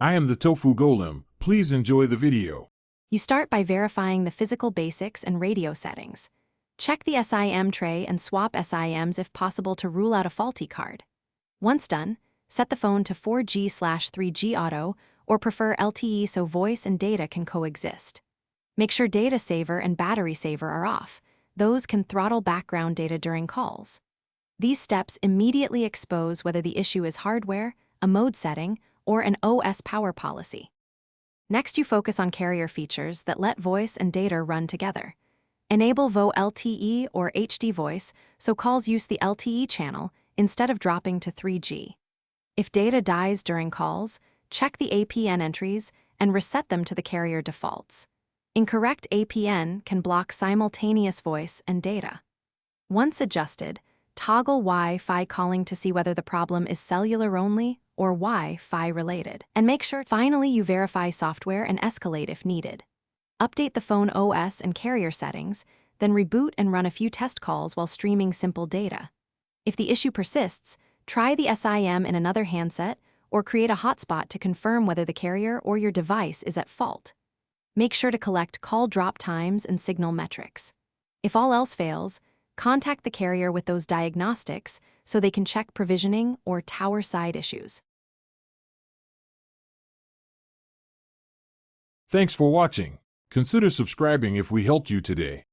I am the Tofu Golem. Please enjoy the video. You start by verifying the physical basics and radio settings. Check the SIM tray and swap SIMs if possible to rule out a faulty card. Once done, set the phone to 4G/3G auto or prefer LTE so voice and data can coexist. Make sure data saver and battery saver are off. Those can throttle background data during calls. These steps immediately expose whether the issue is hardware, a mode setting, or an OS power policy. Next, you focus on carrier features that let voice and data run together. Enable VO LTE or HD voice so calls use the LTE channel instead of dropping to 3G. If data dies during calls, check the APN entries and reset them to the carrier defaults. Incorrect APN can block simultaneous voice and data. Once adjusted, toggle Wi-Fi calling to see whether the problem is cellular only or Wi-Fi related. And make sure finally you verify software and escalate if needed. Update the phone OS and carrier settings, then reboot and run a few test calls while streaming simple data. If the issue persists, try the SIM in another handset or create a hotspot to confirm whether the carrier or your device is at fault. Make sure to collect call drop times and signal metrics. If all else fails, contact the carrier with those diagnostics so they can check provisioning or tower side issues. Thanks for watching. Consider subscribing if we helped you today.